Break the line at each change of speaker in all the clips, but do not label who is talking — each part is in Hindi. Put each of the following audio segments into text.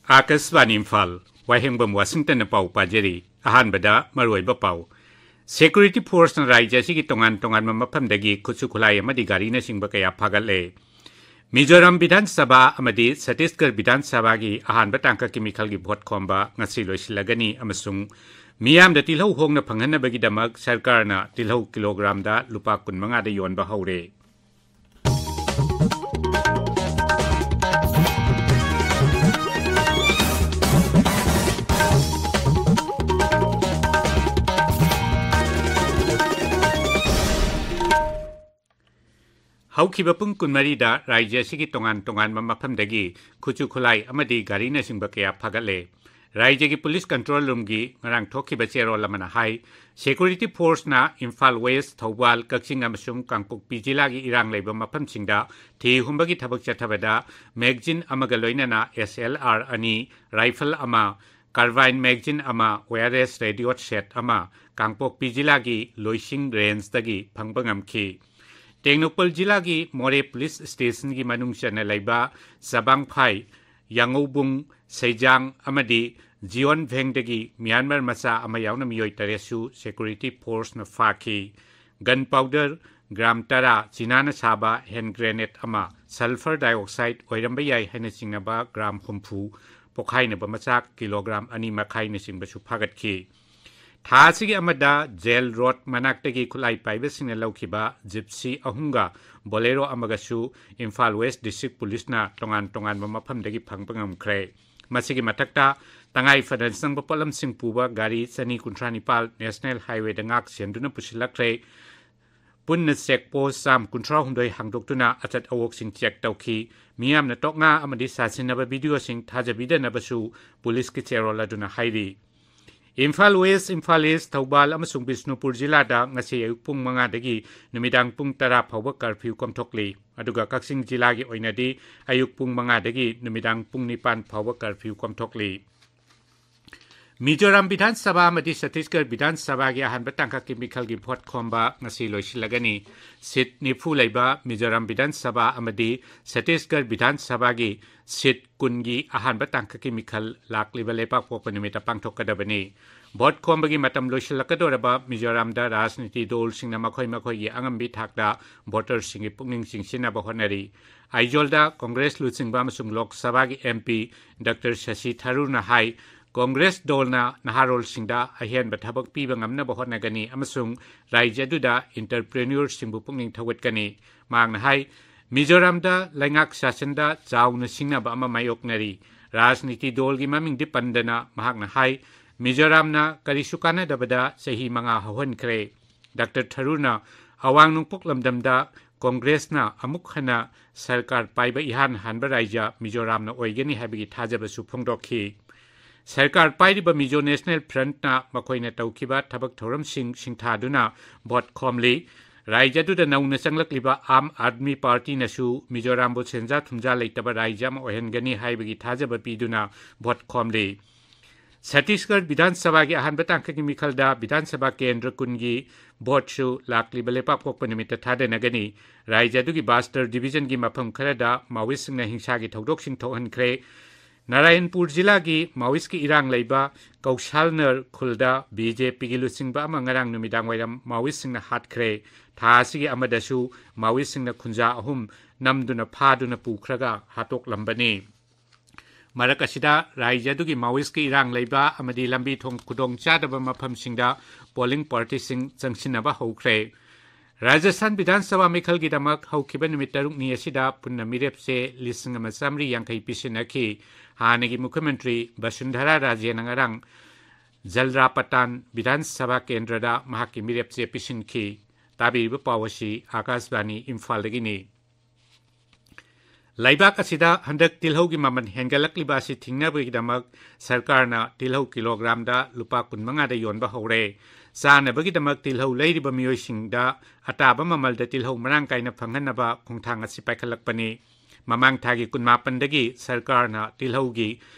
आकाशवाणी इम्फाल वाहेंगबम वाशिंगटन पाउ पाजरी अहानबदा मरोइबा पाउ सेक्यूरिटी फोर्स न राज्य की तोंगान तोंगान मफमदगी खुसु खुलाई अमदी गारी न सिंह कया फागले मिजोरम विधानसभा अमदी छत्तीसगढ़ विधानसभा की अहानब तांका की मिखल की भोट खोंबा ngasi लोइसिलगनी अमसुंग मियामदा तिलहौ होंगना फंगनबगीदमक सरकारना तिलहौ किलोग्रामदा लुपा 15 दा योनबा हौरे हौखिबा पुंग कुनमरीदा राज्य सिगी तोंगान तोंगान मफमदगी खुचु खुलाई अमदी गारी न सिंह कया फागले राज्य की पुलिस कंट्रोल रूम की ngarang थोखिबा चेरोल अमना हाई सिक्योरिटी फोर्स ना इम्फाल वेस्ट थौबाल कक्सिंग अमसुंग कांगपोकपी जिला की इरांग लेबा मफमसिंगदा थी हुंबगी थबक चथबदा मैगजीन अमगा लोइनाना SLR अनि राइफल अमा कार्बाइन मैगजीन अमा वायरलेस रेडियो सेट अमा कांगपोकपी जिला की लोइसिंग रेंज तगी फंगबंगमखी टेक्नोपल जिला की मोरे पुलिस स्टेशन की मनुंग चने लैबा सबांग फाई यांगोबुंग सैजांग अमदी जियोन भेंगदगी म्यांमार मचा अमा यावना मियोय तरेसु सिक्योरिटी फोर्स न फाखी गन पाउडर ग्राम तरा चिनाना साबा हैंड ग्रेनेड अमा सल्फर डाइऑक्साइड ओइरंबा याय हैना चिंगबा ग्राम हुंफु पोखाइनबा मचाक किलोग्राम अनि मखाइन सिंबसु फागतखी थासिगी अमदा जेल रोड मनाक्तगी खुलाई पाइबसिंग लौखिबा जिप्सी अहुंगा बोलेरो अमगसु इम्फाल वेस्ट डिस्ट्रिक्ट पुलिस ना तोंगान तोंगान मफमदगी फंगबंगमख्रे मसिगी मथक्ता तंगाई फदन संग पलम सिंह पुबा गारी सनी कुंट्रा निपाल नेशनल हाईवे दंगाक सेंदुना पुसिलख्रे पुन्न चेक पोस्ट साम कुंट्रा हुंदोय हांदोक्तुना अचत अवोक सिंह चेक तौखी मियामना तोकना अमदी सासिनबा वीडियो सिंह थाजबिदनबसु पुलिस की चेरोल अदुना हाइरी इम्फाल वेस्ट इम्फाल ईस्ट थौबाल अमसुंग बिष्णुपुर जिलादा ngasi अयुक पुंग 5 दगी नुमिदांग पुंग 10 फाउबा कर्फ्यू कमथोकली अदुगा कक्सिंग जिला की ओइनादी अयुक पुंग 5 दगी नुमिदांग पुंग 9 फाउबा कर्फ्यू कमथोकली मिजोरम विधानसभा अमदी छत्तीसगढ़ विधानसभा की अहानबा तांका की मिखल की भोट खोंबा ngasi लोइसिलगनी सीट निफु लैबा मिजोरम विधानसभा अमदी छत्तीसगढ़ विधानसभा की सीट कुनगी अहानबा तांका की मिखल लाकलिबा लेपाक पोक निमिता पांगथोकदबनी भोट खोंबगी मतम लोइसिलकदोरबा मिजोरमदा राजनीति दल सिंगना मखोय मखोय अंगम्बी थाकदा वोटर सिंगी पुंगनिंग सिंगसिनाबा होनरी आइजोलदा कांग्रेस लुचिंगबा अमसुंग लोकसभा की MP डॉक्टर शशि थरूरना हाई कांग्रेस दलना नहारोल सिंगदा अहेन बथबक पीबा ngamnaba hotnagani amasung राज्य दुदा एंटरप्रेन्योर सिंबु पुंगनिंग थवटकनी मांगना हाई मिजोरमदा लैंगाक शासनदा चाउना सिंगनाबा अमा मायोकनरी राजनीति दल की ममिंग दिपंदना महाकना हाई मिजोरमना करिसु कानदबदा सही 5 हवनख्रे डॉक्टर थरूरना अवांग नुंगपोक लमदमदा कांग्रेसना अमुक हना सरकार पाइबा इहान हानबा राज्य मिजोरमना ओइगनी हाबिगी थाजबसु फोंगदोखी सरकार पाइरिबा मिजो नेशनल फ्रंटना मखोइना तौखिबा थबक थौरम सिंह सिंथादुना भोट खोमली राज्य दुदा नौना चंगलक्लिबा आम आदमी पार्टी नसु मिजोरमबो सेंजा थुमजा लेतबा राज्य मा ओहेनगनी हाइबगी थाजबा पीदुना भोट खोमली छत्तीसगढ़ विधानसभा की अहानबा तांका की मिखलदा विधानसभा केंद्र कुनगी भोटसु लाकलिबा लेपाक पोकपा निमित्त थादनगनी राज्य दुगी बास्टर डिवीजन की मफम खरदा माओइस्टना हिंसा की थौदोकसिंग थोहनख्रे नारायणपुर जिला की माओइस्ट की इरांग लैबा कौशालनर खुलदा बीजेपी की लुचिंगबा नgarang नुमिदांग वैरम माओइस्टसिंगना हाटख्रे थासिगी अमदसु माओइस्टसिंगना खुंजा अहुम नमदुना फादुना पुख्रगा हाटोकलंबनी मरक असिदा राज्य दुगी माओइस्ट की इरांग लैबा अमदी लंबी थोंग खुदोंग चादबा मफमसिंगदा पोलिंग पार्टीसिंग चंगसिनबा हौख्रे राजस्थान विधानसभा मिखल की दमक हौखिबा नुमित 6 नि असिदा पुन्ना मिरेप से 1,350 पिसिनखी हानगी मुख्यमंत्री वसुंधरा राजे नंगरंग जलरापतान विधानसभा केंद्रदा महाकी मिरेप से पिसिनखी ताबीब पावसी आकाशवाणी इम्फालदगिनी लाइबाक असिदा हंदक तिलहौ की ममन हेंगलक्लिबा सि थिंगनबगिदमक सरकारना तिलहौ किलोग्रामदा लुपा 15 दा योनबा हौरे चानबगिदमक तिलहौ लैरिबा मियोयसिंगदा अताबा ममलदा तिलहौ मरांग कायना फंगनबा खुंथांग असि पाइखलकपनी ममांग थागी 19 दगी सरकारना तिलहौगी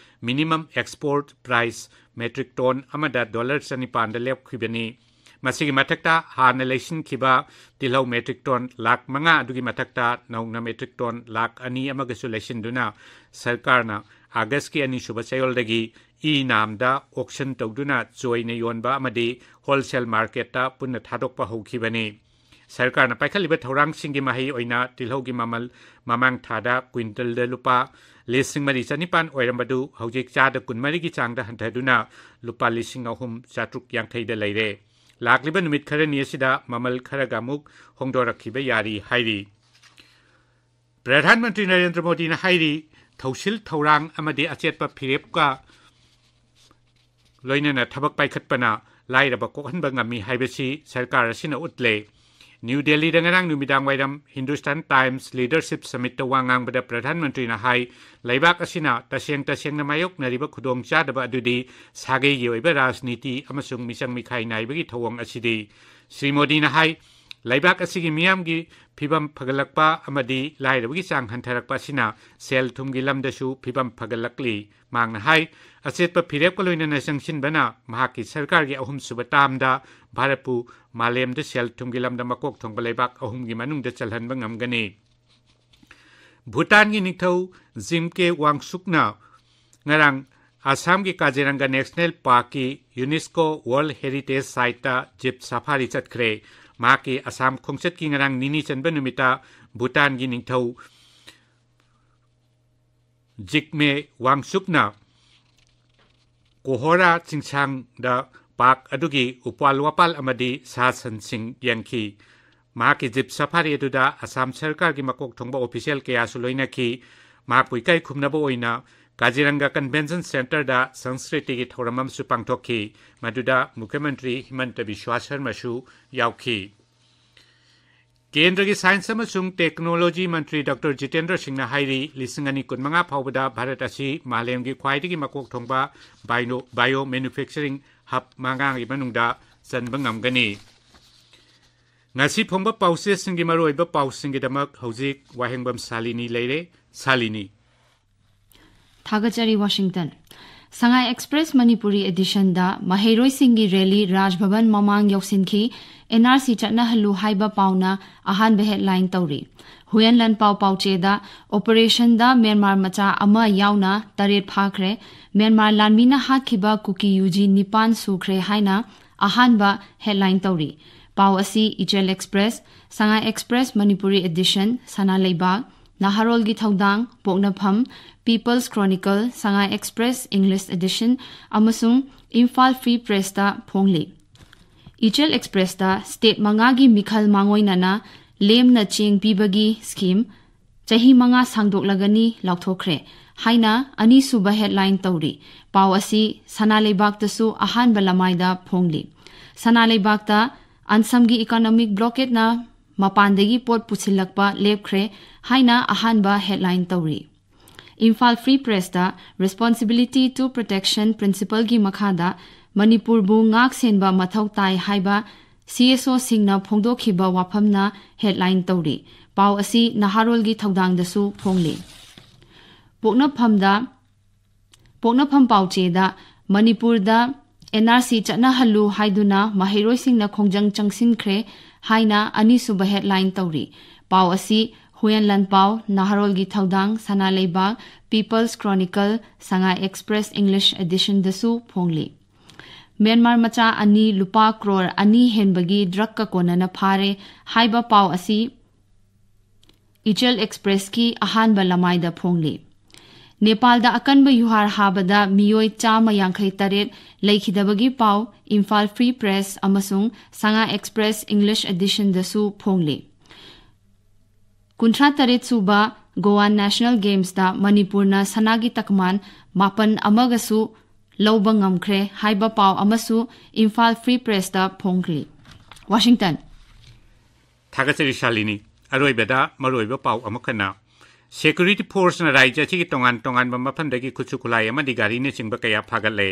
minimum export price metric ton अमदा $9 लेपखिबनी ꯃꯁꯤꯒꯤ ꯃꯊꯛꯇ ꯍꯥꯟꯅ ꯂꯩꯁꯤꯟꯈꯤꯕ ꯇꯤꯜꯍꯧ ꯃꯦꯇ꯭ꯔꯤꯛ ꯇꯣꯟ ꯂꯥꯛ 5 ꯑꯗꯨꯒꯤ ꯃꯊꯛꯇ ꯅꯧꯅ ꯃꯦꯇ꯭ꯔꯤꯛ ꯇꯣꯟ ꯂꯥꯛ 2 ꯑꯃꯒꯁꯨ ꯂꯩꯁꯤꯟꯗꯨꯅ ꯁꯔꯀꯥꯔꯅ ꯑꯥꯒꯁꯀꯤ ꯑꯅꯤꯁꯨꯕ ꯆꯌꯣꯜꯗꯒꯤ ꯅꯥꯝꯗ ꯑꯣꯛꯁꯟ ꯇꯧꯗꯨꯅ ꯆꯣꯏꯅ ꯌꯣꯟꯕ ꯑꯃꯗꯤ ꯍꯣꯜꯁꯦꯜ ꯃꯥꯔꯀꯦꯠꯇ ꯄꯨꯟꯅ ꯊꯥꯗꯣꯛꯄ ꯍꯧꯈꯤꯕꯅꯤ ꯁꯔꯀꯥꯔꯅ ꯄꯥꯏꯈꯠꯂꯤꯕ ꯊꯧꯔꯥꯡꯁꯤꯡꯒꯤ ꯃꯍꯩ ꯑꯣꯏꯅ ꯇꯤꯜꯍꯧꯒꯤ ꯃꯃꯜ ꯃꯃꯥꯡ ꯊꯥꯗ ꯀ꯭ꯋꯤꯟꯇꯜꯗ ꯂꯨꯄꯥ 4,400 ꯑꯣꯏꯔꯝꯕꯗꯨ ꯍꯧꯖꯤꯛ ꯆꯥꯗ 12ꯒꯤ ꯆꯥꯡꯗ ꯍꯟꯊꯗꯨꯅ ꯂꯨꯄꯥ 3,750ꯗ ꯂꯩꯔꯦ ꯂꯥꯛꯂꯤꯕ ꯅꯨꯃꯤꯠ ꯈꯔꯅꯤ ꯑꯁꯤꯗ ꯃꯃꯜ ꯈꯔꯒ ꯑꯃꯨꯛ ꯍꯣꯡꯗꯣꯔꯛꯈꯤꯕ ꯌꯥꯔꯤ ꯍꯥꯏꯔꯤ ꯄ꯭ꯔꯙꯥꯟ ꯃꯟꯇ꯭ꯔꯤ ꯅꯔꯦꯟꯗ꯭ꯔ ꯃꯣꯗꯤꯅ ꯍꯥꯏꯔꯤ ꯊꯧꯁꯤꯜ ꯊꯧꯔꯥꯡ ꯑꯃꯗꯤ ꯑꯆꯦꯠꯄ ꯐꯤꯔꯦꯞꯀ ꯂꯣꯏꯅꯅ ꯊꯕꯛ ꯄꯥꯏꯈꯠꯄꯅ ꯂꯥꯏꯔꯕ ꯀꯣꯛꯍꯟꯕ ꯉꯝꯃꯤ ꯍꯥꯏꯕꯁꯤ ꯁꯔꯀꯥꯔ ꯑꯁꯤꯅ ꯎꯠꯂꯦ ꯅ꯭ꯌꯨ ꯗꯦꯜꯂꯤꯗ ꯉꯔꯥꯡ ꯅꯨꯃꯤꯗꯥꯡ ꯋꯥꯏꯔꯝ ꯍꯤꯟꯗꯨꯁꯇꯥꯟ ꯇꯥꯏꯝꯁ ꯂꯤꯗꯔꯁꯤꯞ ꯁꯃꯤꯠꯇ ꯋꯥ ꯉꯥꯡꯕꯗ ꯄ꯭ꯔꯙꯥꯟ ꯃꯟꯇ꯭ꯔꯤꯅ ꯍꯥꯏ ꯂꯩꯕꯥꯛ ꯑꯁꯤꯅ ꯇꯁꯦꯡꯅ ꯃꯥꯌꯣꯛꯅꯔꯤꯕ ꯈꯨꯗꯣꯡꯆꯥꯗꯕ ꯑꯗꯨꯗꯤ ꯁꯥꯒꯩꯒꯤ ꯑꯣꯏꯕ ꯔꯥꯖꯅꯤꯇꯤ ꯑꯃꯁꯨꯡ ꯃꯤꯆꯪ ꯃꯤꯈꯥꯏ ꯅꯥꯏꯕꯒꯤ ꯊꯧꯑꯣꯡ ꯑꯁꯤꯗꯤ శ్రీ ꯃꯣꯗꯤꯅ ꯍꯥꯏ ꯂꯩꯕꯥꯛ ꯑꯁꯤꯒꯤ ꯃꯤꯌꯥꯝꯒꯤ ꯐꯤꯕꯝ ꯐꯒꯠꯂꯛꯄ ꯑꯃꯗꯤ ꯂꯥꯏꯔꯕꯒꯤ ꯆꯥꯡ ꯍꯟꯊꯔꯛꯄ ꯑꯁꯤꯅ ꯁꯦꯜ ꯊꯨꯝꯒꯤ ꯂꯝꯗꯁꯨ ꯐꯤꯕꯝ ꯐꯒꯠꯂꯛꯂꯤ ꯃꯍꯥꯛꯅ ꯍꯥꯏ ꯑꯆꯦꯠꯄ ꯐꯤꯔꯦꯞꯀ ꯂꯣꯏꯅꯅ ꯆꯪꯁꯤꯟꯕꯅ ꯃꯍꯥꯛꯀꯤ ꯁꯔꯀꯥꯔꯒꯤ ꯑꯍꯨꯝꯁꯨꯕ ꯇꯥꯝꯗ ꯚꯥꯔꯠꯄꯨ ꯃꯥꯂꯦꯝꯗ ꯁꯦꯜ ꯊꯨꯝꯒꯤ ꯂꯝꯗ ꯃꯀꯣꯛ ꯊꯣꯡꯕ ꯂꯩꯕꯥꯛ ꯑꯍꯨꯝꯒꯤ ꯃꯅꯨꯡꯗ ꯆꯜꯍꯟꯕ ꯉꯝꯒꯅꯤ ꯚꯨꯇꯥꯟꯒꯤ ꯅꯤꯡꯊꯧ ꯖꯤꯝꯀꯦ ꯋꯥꯡꯁꯨꯛꯅ ꯉꯔꯥꯡ ꯑꯁꯥꯝꯒꯤ ꯀꯥꯖꯤꯔꯪꯒ ꯅꯦꯁꯅꯦꯜ ꯄꯥꯔꯛꯀꯤ ꯌꯨꯅꯦꯁꯀꯣ ꯋꯥꯔꯜꯗ ꯍꯦꯔꯤꯇꯦꯖ ꯁꯥꯏꯠꯇ ꯖꯤꯞ ꯁꯐꯥꯔꯤ ꯆꯠꯈ꯭ꯔꯦ ꯃꯍꯥꯛꯀꯤ ꯑꯁꯥꯝ ꯈꯣꯡꯆꯠꯀꯤ ꯉꯔꯥꯡ ꯅꯤꯅꯤ ꯆꯟꯕ ꯅꯨꯃꯤꯠꯇ ꯚꯨꯇꯥꯟꯒꯤ ꯅꯤꯡꯊꯧ ꯖꯤꯛꯃꯦ ꯋꯥꯡꯁꯨꯛꯅ ꯀꯣꯍꯣꯔꯥ ꯆꯤꯡꯁꯥꯡꯗ ꯄꯥꯛ ꯑꯗꯨꯒꯤ ꯎꯄꯥꯜ ꯋꯥꯄꯥꯜ ꯑꯃꯗꯤ ꯁꯥ ꯁꯟꯁꯤꯡ ꯌꯦꯡꯈꯤ ꯃꯍꯥꯛꯀꯤ ꯖꯤꯞ ꯁꯐꯥꯔꯤ ꯑꯗꯨꯗ ꯑꯁꯥꯝ ꯁꯔꯀꯥꯔꯒꯤ ꯃꯀꯣꯛ ꯊꯣꯡꯕ ꯑꯣꯐꯤꯁꯤꯌꯦꯜ ꯀꯌꯥꯁꯨ ꯂꯣꯏꯅꯈꯤ ꯃꯍꯥꯛꯄꯨ ꯏꯀꯥꯏ ꯈꯨꯝꯅꯕ ꯑꯣꯏꯅ ꯀꯥꯖꯤꯔꯪꯒ ꯀꯟꯚꯦꯟꯁꯟ ꯁꯦꯟꯇꯔꯗ ꯁꯪꯁꯀ꯭ꯔꯤꯇꯤꯒꯤ ꯊꯧꯔꯝ ꯑꯃꯁꯨ ꯄꯥꯡꯊꯣꯛꯈꯤ ꯃꯗꯨꯗ ꯃꯨꯈ꯭ꯌ ꯃꯟꯇ꯭ꯔꯤ ꯍꯤꯃꯟꯇ ꯕꯤꯁ꯭ꯋꯥ ꯁꯔꯃꯁꯨ ꯌꯥꯎꯈꯤ ꯀꯦꯟꯗ꯭ꯔꯒꯤ ꯁꯥꯏꯟꯁ ꯑꯃꯁꯨꯡ ꯇꯦꯛꯅꯣꯂꯣꯖꯤ ꯃꯟꯇ꯭ꯔꯤ ꯗꯣꯛꯇꯔ ꯖꯤꯇꯦꯟꯗ꯭ꯔ ꯁꯤꯡꯅ ꯍꯥꯏꯔꯤ 2025 ꯐꯥꯎꯕꯗ ꯚꯥꯔꯠ ꯑꯁꯤ ꯃꯥꯂꯦꯝꯒꯤ ꯈ꯭ꯋꯥꯏꯗꯒꯤ ꯃꯀꯣꯛ ꯊꯣꯡꯕ ꯕꯥꯏꯑꯣ ꯃꯦꯅꯨꯐꯦꯛꯆꯔꯤꯡ ꯍꯕ ꯃꯉꯥꯒꯤ ꯃꯅꯨꯡꯗ ꯆꯟꯕ ꯉꯝꯒꯅꯤ ꯉꯁꯤ ꯐꯣꯡꯕ ꯄꯥꯎꯆꯦꯁꯤꯡꯒꯤ ꯃꯔꯨꯑꯣꯏꯕ ꯄꯥꯎꯁꯤꯡꯒꯤꯗꯃꯛ ꯍꯧꯖꯤꯛ ꯋꯥꯍꯦꯡꯕꯝ ꯁꯥꯂꯤꯅꯤ ꯂꯩꯔꯦ ꯁꯥꯂꯤꯅꯤ
ꯊꯥꯒꯠꯆꯔꯤ ꯋꯥशिꯡꯇꯟ ꯁꯉꯥꯏ ꯑꯦꯛꯁꯄ꯭ꯔꯦꯁ ꯃꯅꯤꯄꯨꯔꯤ एडिशनꯗ ꯃꯍꯩꯔꯣꯏꯁꯤꯡꯒꯤ ꯔꯦꯂꯤ ꯔꯥꯖꯚꯕꯟ ꯃꯃꯥꯡ ꯌꯧꯁꯤꯟꯈꯤ NRC ꯆꯠꯅꯍꯜꯂꯨ ꯍꯥꯏꯕ ꯄꯥꯎꯅ ꯑꯍꯥꯟꯕ ꯍꯦꯗꯂꯥꯏꯟ ꯇꯧꯔꯤ ꯍꯨꯌꯦꯟ ꯂꯟꯄꯥꯎ ꯄꯥꯎꯆꯦꯗ ꯑꯣꯄꯔꯦꯁꯟꯗ ꯃ꯭ꯌꯥꯟꯃꯥꯔ ꯃꯆꯥ ꯑꯃ ꯌꯥꯎꯅ 8 ꯐꯥꯈ꯭ꯔꯦ ꯃ꯭ꯌꯥꯟꯃꯥꯔ ꯂꯥꯟꯃꯤꯅ ꯍꯥꯠꯈꯤꯕ ꯀꯨꯀꯤ ꯌꯨꯖꯤ 9 ꯁꯨꯈ꯭ꯔꯦ ꯍꯥꯏꯅ ꯑꯍꯥꯟꯕ ꯍꯦꯗꯂꯥꯏꯟ ꯇꯧꯔꯤ ꯄꯥꯎ ꯑꯁꯤ ꯏꯆꯦꯜ ꯑꯦꯛꯁꯄ꯭ꯔꯦꯁ ꯁꯉꯥꯏ ꯑꯦꯛꯁꯄ꯭ꯔꯦꯁ ꯃꯅꯤꯄꯨꯔꯤ एडिशन ꯁꯅꯥꯂꯩꯕꯥꯛ ꯅꯍꯥꯔꯣꯜꯒꯤ ꯊꯧꯗꯥꯡ ꯄꯣꯛꯅꯐꯝ ꯄꯤꯄꯜꯁ ꯀ꯭ꯔꯣꯅꯤꯀꯜ ꯁꯉꯥꯏ ꯑꯦꯛꯁꯄ꯭ꯔꯦꯁ ꯏꯪꯂꯤꯁ एडिशन ꯑꯃꯁꯨꯡ ꯏꯝꯐꯥꯜ ꯐ꯭ꯔꯤ ꯄ꯭ꯔꯦꯁꯇ ꯐꯣꯡꯂꯤ ꯏꯆꯦꯜ ꯑꯦꯛꯁꯄ꯭ꯔꯦꯁꯇ ꯁ꯭ꯇꯦꯠ 5ꯒꯤ ꯃꯤꯈꯜ ꯃꯥꯡꯑꯣꯏꯅꯅ ꯂꯦꯝꯅ ꯆꯦꯡ ꯄꯤꯕꯒꯤ ꯁ꯭ꯀꯤꯝ ꯆꯍꯤ 5 ꯁꯥꯡꯗꯣꯛꯂꯒꯅꯤ ꯂꯥꯎꯊꯣꯛꯈ꯭ꯔꯦ ꯍꯥꯏꯅ ꯑꯅꯤꯁꯨꯕ ꯍꯦꯗꯂꯥꯏꯟ ꯇꯧꯔꯤ ꯄꯥꯎ ꯑꯁꯤ ꯁꯅꯥꯂꯩꯕꯥꯛꯇꯁꯨ ꯑꯍꯥꯟꯕ ꯂꯃꯥꯏꯗ ꯐꯣꯡꯂꯤ ꯁꯅꯥꯂꯩꯕꯥꯛꯇ ꯑꯟꯁꯝꯒꯤ ꯏꯀꯣꯅꯣꯃꯤꯛ ꯕ꯭ꯂꯣꯀꯦꯠꯅ ꯃꯄꯥꯟꯗꯒꯤ ꯄꯣꯠ ꯄꯨꯁꯤꯜꯂꯛꯄ ꯂꯦꯞꯈ꯭ꯔꯦ ꯍꯥꯏꯅ ꯑꯍꯥꯟꯕ ꯍꯦꯗꯂꯥꯏꯟ ꯇꯧꯔꯤ ꯏꯝꯐꯥꯜ ꯐ꯭ꯔꯤ ꯄ꯭ꯔꯦꯁꯇ ꯔꯦꯁꯄꯣꯟꯁꯤꯕꯤꯂꯤꯇꯤ ꯇꯨ ꯄ꯭ꯔꯣꯇꯦꯛꯁꯟ ꯄ꯭ꯔꯤꯟꯁꯤꯄꯜꯒꯤ ꯃꯈꯥꯗ ꯃꯅꯤꯄꯨꯔꯕꯨ ꯉꯥꯛ ꯁꯦꯟꯕ ꯃꯊꯧ ꯇꯥꯏ ꯍꯥꯏꯕ CSOꯁꯤꯡꯅ ꯐꯣꯡꯗꯣꯛꯈꯤꯕ ꯋꯥꯐꯝꯅ ꯍꯦꯗꯂꯥꯏꯟ ꯇꯧꯔꯤ ꯄꯥꯎ ꯑꯁꯤ ꯅꯍꯥꯔꯣꯜꯒꯤ ꯊꯧꯗꯥꯡꯗꯁꯨ ꯐꯣꯡꯂꯤ ꯄꯣꯛꯅꯐꯝ ꯄꯥꯎꯆꯦꯗ ꯃꯅꯤꯄꯨꯔꯗ NRC ꯆꯠꯅꯍꯜꯂꯨ ꯍꯥꯏꯗꯨꯅ ꯃꯍꯩꯔꯣꯏꯁꯤꯡꯅ ꯈꯣꯡꯖꯪ ꯆꯪꯁꯤꯟꯈ꯭ꯔꯦ ꯍꯥꯏꯅ ꯑꯅꯤꯁꯨꯕ ꯍꯦꯗꯂꯥꯏꯟ ꯇꯧꯔꯤ ꯄꯥꯎ ꯑꯁꯤ ꯍꯨꯌꯦꯟ ꯂꯟꯄꯥꯎ ꯅꯍꯥꯔꯣꯜꯒꯤ ꯊꯧꯗꯥꯡ ꯁꯅꯥꯂꯩꯕꯥꯛ ꯄꯤꯄꯜꯁ ꯀ꯭ꯔꯣꯅꯤꯀꯜ ꯁꯉꯥꯏ ꯑꯦꯛꯁꯄ꯭ꯔꯦꯁ ꯏꯪꯂꯤꯁ एडिशनꯗꯁꯨ ꯐꯣꯡꯂꯤ ꯃ꯭ꯌꯥꯟꯃꯥꯔ ꯃꯆꯥ 2 ꯂꯨꯄꯥ ꯀ꯭ꯔꯣꯔ 2 ꯍꯦꯟꯕꯒꯤ ꯗ꯭ꯔꯒꯀ ꯀꯣꯟꯅꯅ ꯐꯥꯔꯦ ꯍꯥꯏꯕ ꯄꯥꯎ ꯑꯁꯤ ꯏꯆꯦꯜ ꯑꯦꯛꯁꯄ꯭ꯔꯦꯁꯀꯤ ꯑꯍꯥꯟꯕ ꯂꯃꯥꯏꯗ ꯐꯣꯡꯂꯤ ꯅꯦꯄꯥꯜꯗ ꯑꯀꯟꯕ ꯌꯨꯍꯥꯔ ꯍꯥꯕꯗ ꯃꯤꯑꯣꯏ 158 ꯂꯩꯈꯤꯗꯕꯒꯤ ꯄꯥꯎ ꯏꯝꯐꯥꯜ ꯐ꯭ꯔꯤ ꯄ꯭ꯔꯦꯁ ꯑꯃꯁꯨꯡ ꯁꯉꯥꯏ ꯑꯦꯛꯁꯄ꯭ꯔꯦꯁ ꯏꯪꯂꯤꯁ एडिशनꯗꯁꯨ ꯐꯣꯡꯂꯤ 38 ꯁꯨꯕ ꯒꯣꯋꯥꯟ ꯅꯦꯁꯅꯦꯜ ꯒꯦꯝꯁꯇ ꯃꯅꯤꯄꯨꯔꯅ ꯁꯅꯥꯒꯤ ꯇꯀꯃꯥꯟ 7 ꯑꯃꯒꯁꯨ ꯂꯧꯕ ꯉꯝꯈ꯭ꯔꯦ ꯍꯥꯏꯕ ꯄꯥꯎ ꯑꯃꯁꯨ ꯏꯝꯐꯥꯜ ꯐ꯭ꯔꯤ ꯄ꯭ꯔꯦꯁꯇ ꯐꯣꯡꯈ꯭ꯔꯤ ꯋꯥशिꯡꯇꯟ
ꯊꯥꯒꯠꯆꯔꯤ ꯁꯥꯂꯤꯅꯤ ꯑꯔꯣꯏꯕꯗ ꯃꯔꯨꯑꯣꯏꯕ ꯄꯥꯎ ꯑꯃꯈꯛꯅ ꯁꯦꯀ꯭ꯌꯨꯔꯤꯇꯤ ꯐꯣꯔꯁꯅ ꯔꯥꯏꯖ꯭ꯌ ꯑꯁꯤꯒꯤ ꯇꯣꯉꯥꯟꯕ ꯃꯐꯝꯗꯒꯤ ꯈꯨꯠꯁꯨ ꯈꯨꯠꯂꯥꯏ ꯑꯃꯗꯤ ꯒꯥꯔꯤꯅꯆꯤꯡꯕ ꯀꯌꯥ ꯐꯥꯒꯠꯂꯦ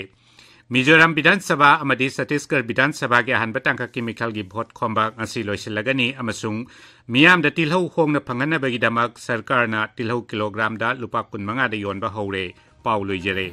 ꯃꯤꯖꯣꯔꯥꯝ ꯕꯤꯙꯥꯟ ꯁꯚꯥ ꯑꯃꯗꯤ ꯁꯠꯇꯤꯁꯒꯔ ꯕꯤꯙꯥꯟ ꯁꯚꯥꯒꯤ ꯑꯍꯥꯟꯕ ꯇꯥꯡꯀꯛꯀꯤ ꯃꯤꯈꯜꯒꯤ ꯚꯣꯠ ꯈꯣꯝꯕ ꯉꯁꯤ ꯂꯣꯏꯁꯤꯜꯂꯒꯅꯤ ꯑꯃꯁꯨꯡ ꯃꯤꯌꯥꯝꯗ ꯇꯤꯜꯍꯧ ꯍꯣꯡꯅ ꯐꯪꯍꯟꯅꯕꯒꯤꯗꯃꯛ ꯁꯔꯀꯥꯔꯅ ꯇꯤꯜꯍꯧ ꯀꯤꯂꯣꯒ꯭ꯔꯥꯝꯗ ꯂꯨꯄꯥ 25ꯗ ꯌꯣꯟꯕ ꯍꯧꯔꯦ ꯄꯥꯎ ꯂꯣꯏꯖꯔꯦ